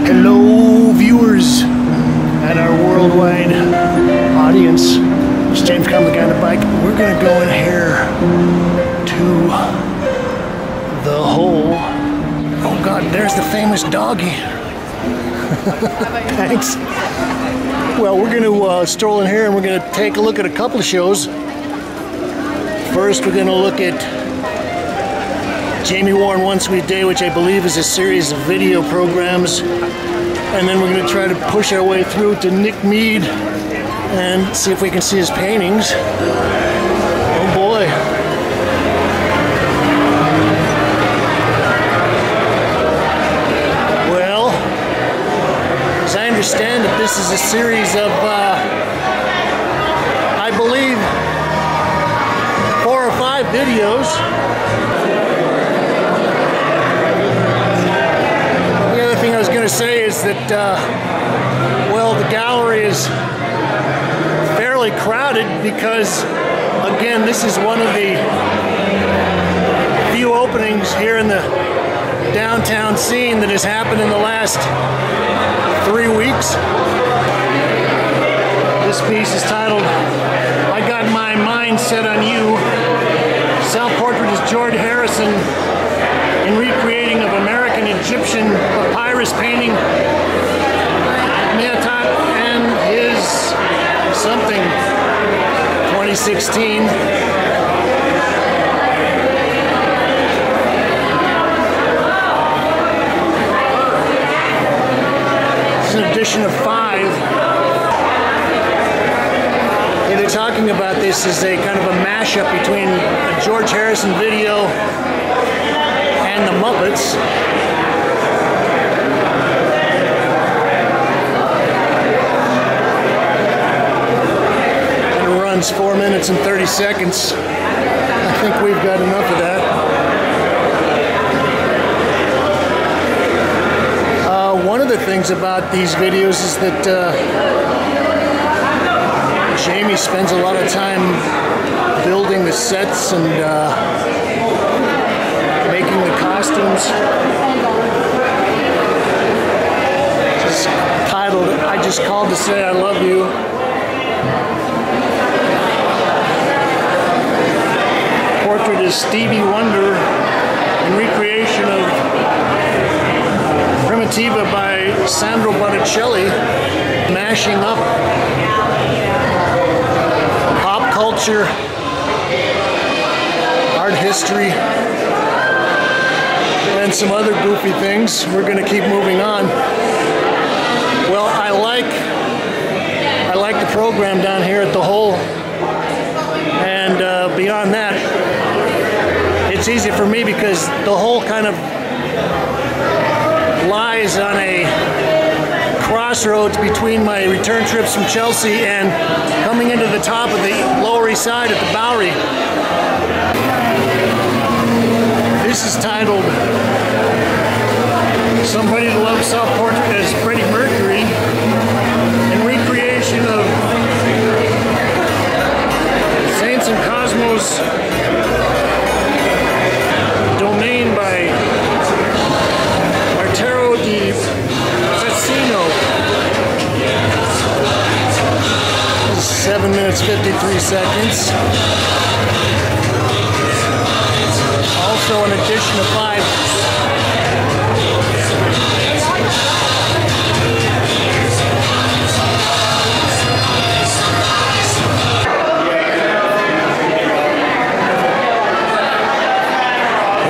Hello viewers and our worldwide audience. It's James Kalm, the guy on the bike. We're gonna go in here to the hole. Oh God, there's the famous doggy. Thanks. Well, we're gonna stroll in here and we're gonna take a look at a couple of shows. First, we're gonna look at Jaimie Warren One Sweet Day, which I believe is a series of video programs. And then we're going to try to push our way through to Mead and see if we can see his paintings. Oh boy. Well, as I understand it, this is a series of, I believe, 4 or 5 videos. I was going to say is that, well, the gallery is fairly crowded because, again, this is one of the few openings here in the downtown scene that has happened in the last 3 weeks. This piece is titled, "I Got My Mind Set on You." Self-portrait is George Harrison in recreating of American Egyptian papyrus painting, Mead and his something 2016. This is an edition of 5. They're talking about this as a kind of a mashup between a George Harrison video and the Muppets. It runs 4 minutes and 30 seconds. I think we've got enough of that. One of the things about these videos is that Jaimie spends a lot of time building the sets and making the costumes. It's titled, "I Just Called to Say I Love You." Portrait is Stevie Wonder in recreation of Primitiva by Sandro Botticelli, mashing up pop culture, art history, and some other goofy things. We're going to keep moving on. Well, I like the program down here at the hole, and beyond that, it's easy for me because the hole kind of lies on a crossroads between my return trips from Chelsea and coming into the top of the Lower East Side at the Bowery. This is titled "Somebody to Love Self-Portrait" as Freddie Mercury in recreation of Saints and Cosmos Domain by Arturo di Vecino. 7 minutes 53 seconds. Also an edition of 5.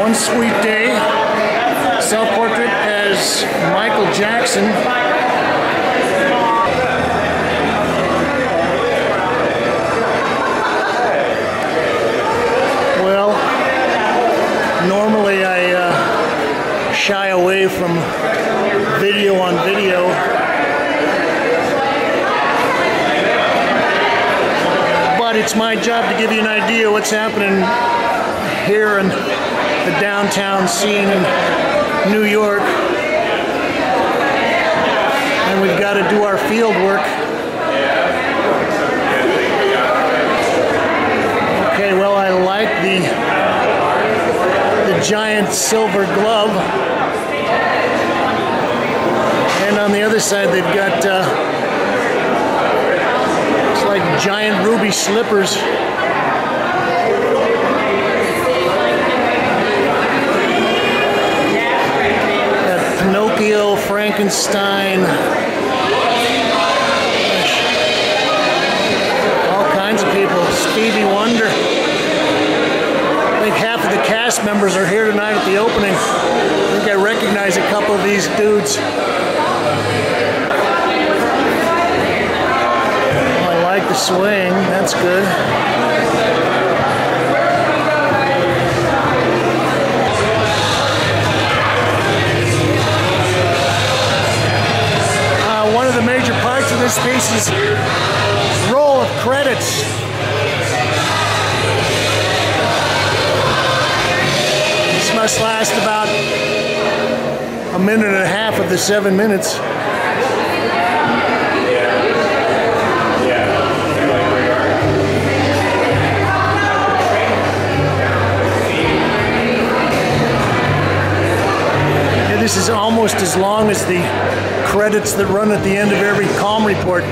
One Sweet Day, self-portrait as Michael Jackson. Well, normally I shy away from video audio on video. But it's my job to give you an idea what's happening here in the downtown scene in New York. And we've got to do our field work. Okay, well, I like the giant silver glove. And on the other side, they've got it's like giant ruby slippers. Got Pinocchio, Frankenstein, all kinds of people. Stevie Wonder. I think half of the cast members are here tonight at the opening. I think I recognize a couple of these dudes. Oh, I like the swing. That's good. One of the major parts of this piece is roll of credits. This must last about a minute and a half of the 7 minutes. Yeah, this is almost as long as the credits that run at the end of every Kalm report.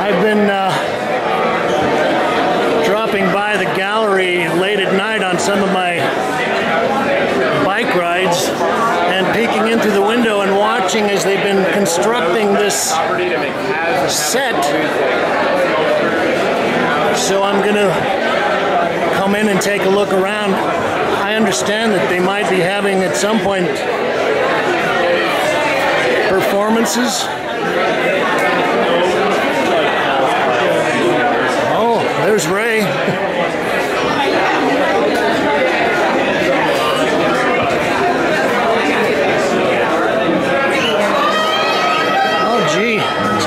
I've been dropping by the gallery late at night on some of my bike rides and peeking into the window and watching as they've been constructing this set. So I'm going to come in and take a look around. I understand that they might be having at some point performances. Oh, there's Ray.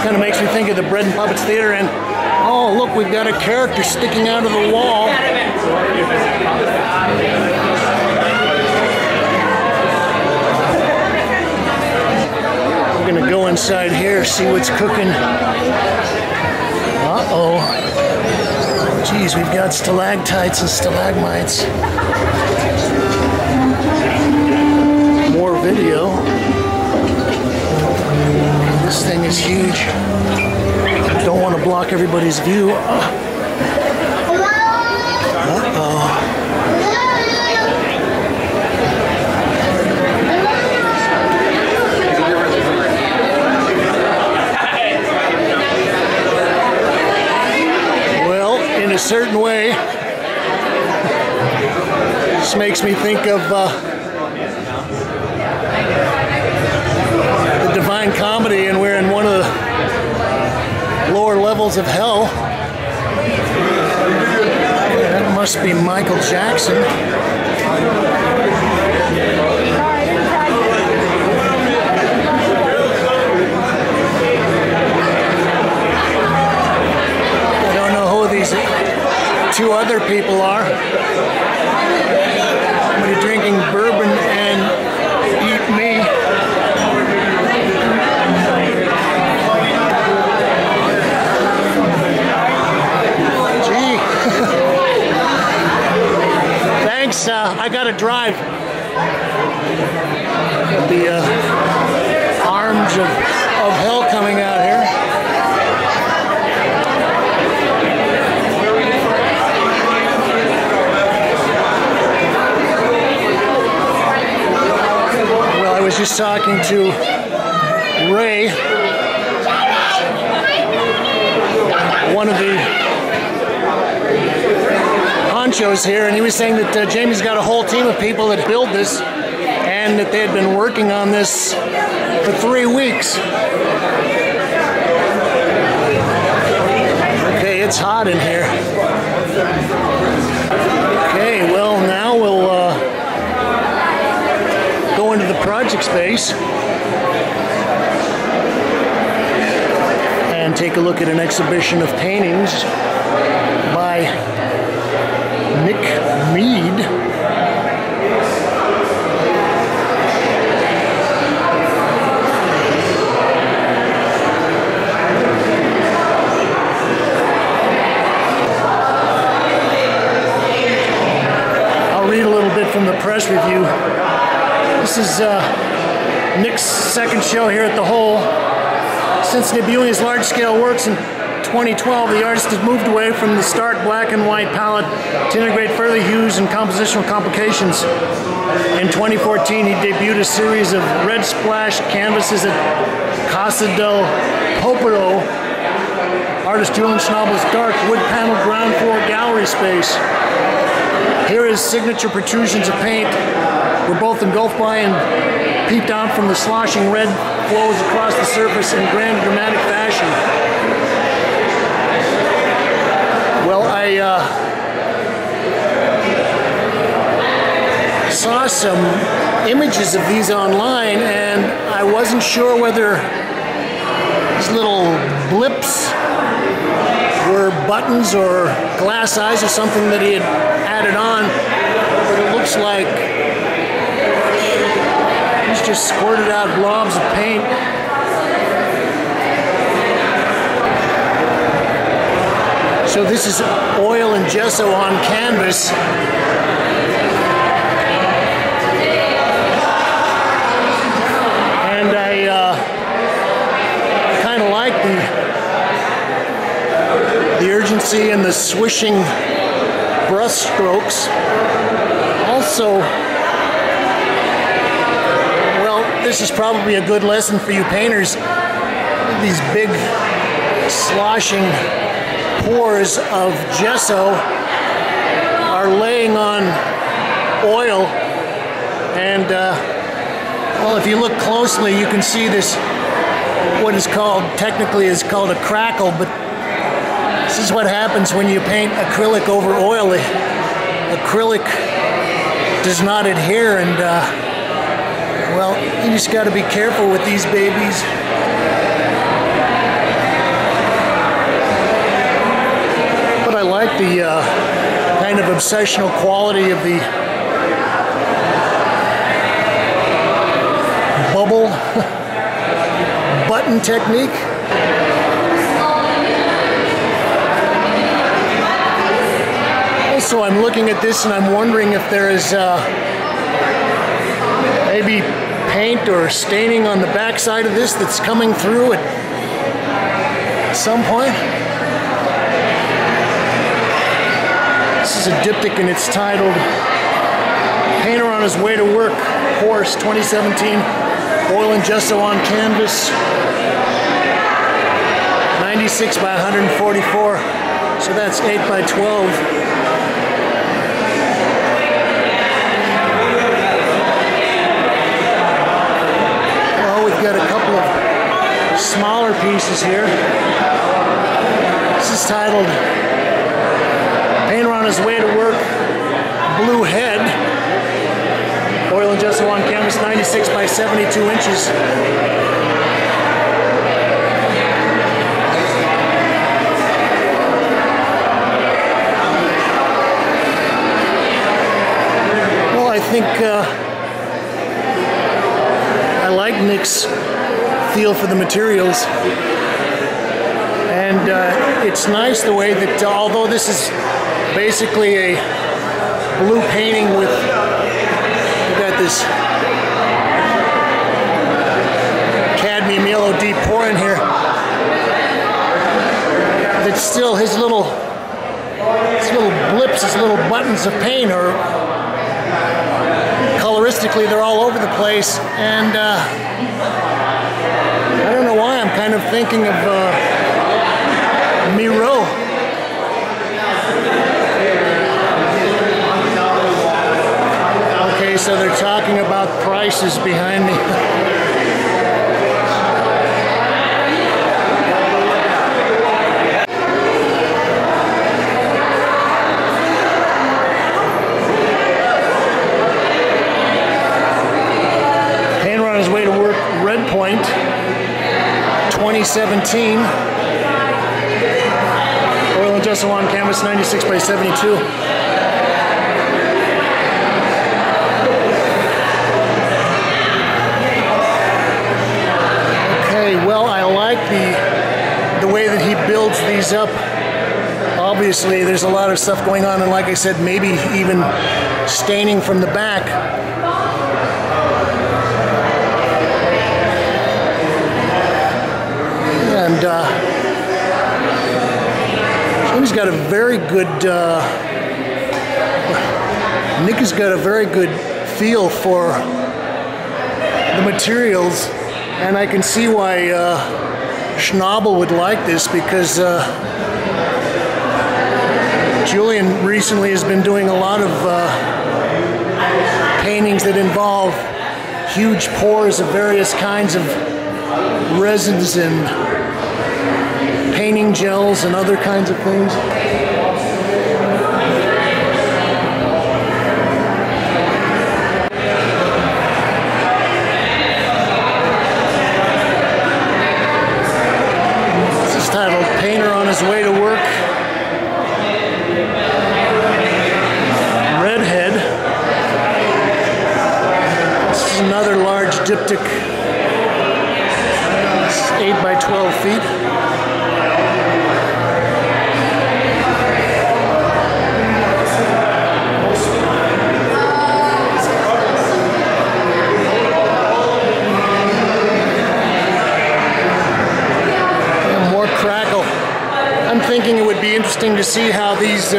Kind of makes me think of the Bread and Puppets Theater, and oh look, we've got a character sticking out of the wall. We're gonna go inside here, see what's cooking. Uh-oh. Geez, we've got stalactites and stalagmites. More video. This thing is huge. Don't want to block everybody's view. Uh-oh. Well, in a certain way, this makes me think of Divine Comedy, and we're in one of the lower levels of hell. That must be Michael Jackson. I don't know who these two other people are. Somebody drinking bourbon and eat me. Thanks, I gotta drive. The arms of hell coming out here. Well, I was just talking to Ray, one of the honchos here, and he was saying that Jaimie's got a whole team of people that build this, and again that they had been working on this for 3 weeks. Okay, it's hot in here. Okay, well now we'll go into the project space and take a look at an exhibition of paintings by Mead. I'll read a little bit from the press review. This is Nick's second show here at the Hole. Since debuting his large-scale works in 2012, the artist has moved away from the stark black and white palette to integrate further hues and compositional complications. In 2014, he debuted a series of red splash canvases at Casa del Popolo, artist Julian Schnabel's dark wood-paneled ground floor gallery space. Here his signature protrusions of paint were both engulfed by and peeped out from the sloshing red flows across the surface in grand dramatic fashion. Well, I saw some images of these online, and I wasn't sure whether these little blips were buttons or glass eyes or something that he had added on, but it looks like he's just squirted out blobs of paint. So this is oil and gesso on canvas. And I kind of like the urgency and the swishing brushstrokes. Also, well, this is probably a good lesson for you painters. These big sloshing pores of gesso are laying on oil, and well, if you look closely, you can see this, what is called, technically is called a crackle, but this is what happens when you paint acrylic over oil. The acrylic does not adhere, and well, you just got to be careful with these babies. But I like the kind of obsessional quality of the bubble button technique. Also, I'm looking at this and I'm wondering if there is maybe paint or staining on the back side of this that's coming through at some point. This is a diptych and it's titled Painter on His Way to Work, Course 2017, Oil and Gesso on Canvas, 96 by 144, so that's 8 by 12. Got a couple of smaller pieces here. This is titled Painter on His Way to Work, Blue Head, oil and gesso on canvas, 96 by 72 inches. Well, I think I like Nick's feel for the materials, and it's nice the way that although this is basically a blue painting with, we got this cadmium yellow deep pour in here, that still his little blips, his little buttons of paint are coloristically, they're all over the place, and I don't know why I'm kind of thinking of Miro. Okay, Okay, so they're talking about prices behind me. Painter on his way to work, Red Point, 2017. Oil and gesso on canvas, 96 by 72. Well, I like the way that he builds these up. Obviously, there's a lot of stuff going on, and like I said, maybe even staining from the back. And he's got a very good, Nick has got a very good feel for the materials. And I can see why Schnabel would like this, because Julian recently has been doing a lot of paintings that involve huge pours of various kinds of resins and painting gels and other kinds of things. Titled Painter on His Way to Work. Redhead. This is another large diptych. It's 8 by 12 feet. I'm thinking it would be interesting to see how these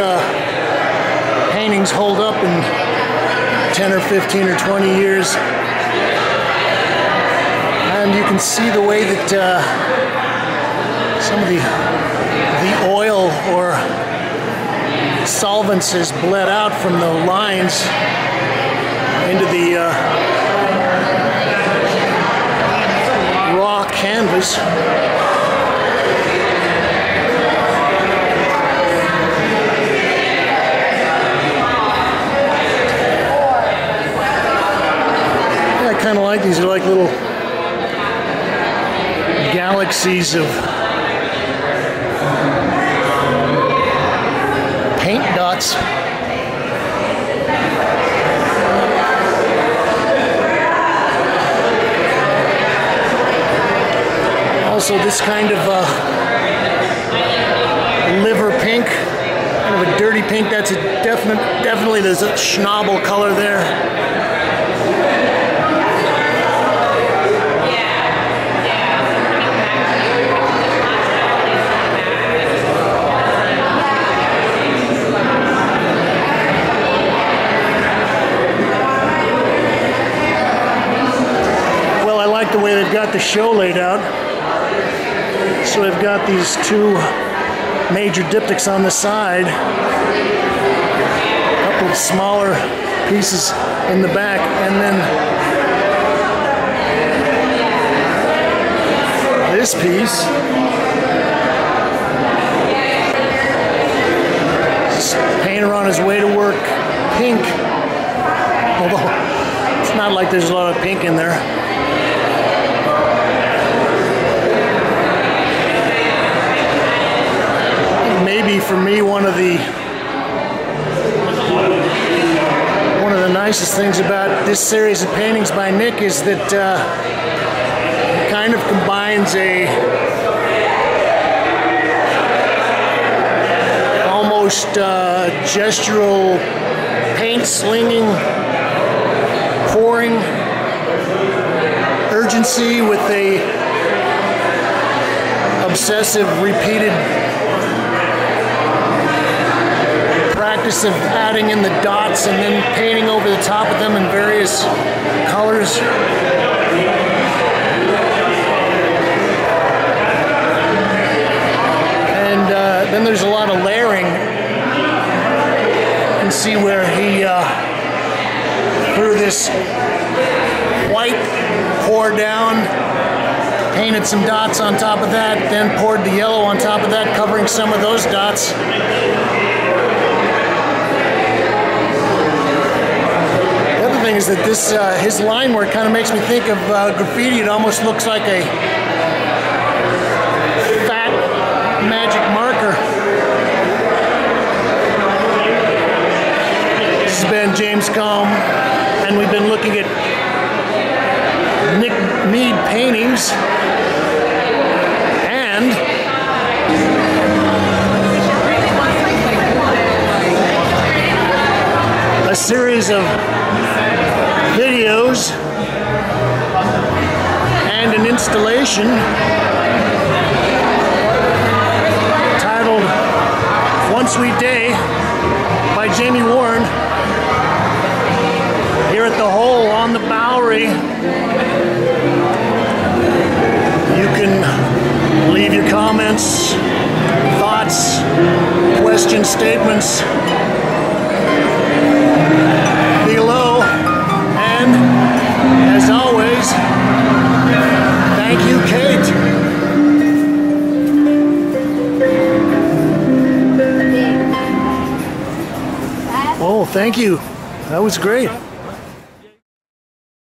paintings hold up in 10 or 15 or 20 years. And you can see the way that some of the oil or solvents has bled out from the lines into the raw canvas. I kind of like these. They're like little galaxies of paint dots. Also, this kind of liver pink, kind of a dirty pink. That's a definitely there's a Schnabel color there. The way they've got the show laid out. So we've got these two major diptychs on the side, a couple of smaller pieces in the back, and then this piece. Painter on his way to work, pink. Although it's not like there's a lot of pink in there. Maybe for me, one of the nicest things about this series of paintings by Nick is that it kind of combines a almost gestural paint slinging, pouring urgency with a obsessive repeated practice of adding in the dots and then painting over the top of them in various colors. And then there's a lot of layering. You can see where he through this down, painted some dots on top of that, then poured the yellow on top of that, covering some of those dots. The other thing is that this his line work kind of makes me think of graffiti. It almost looks like a fat magic marker. This has been James Kalm, and we've been looking at Mead paintings and a series of videos and an installation titled One Sweet Day by Jaimie Warren here at the Hole on the Bowery. You can leave your comments, thoughts, questions, statements below. And as always, thank you, Kate. Oh, thank you. That was great.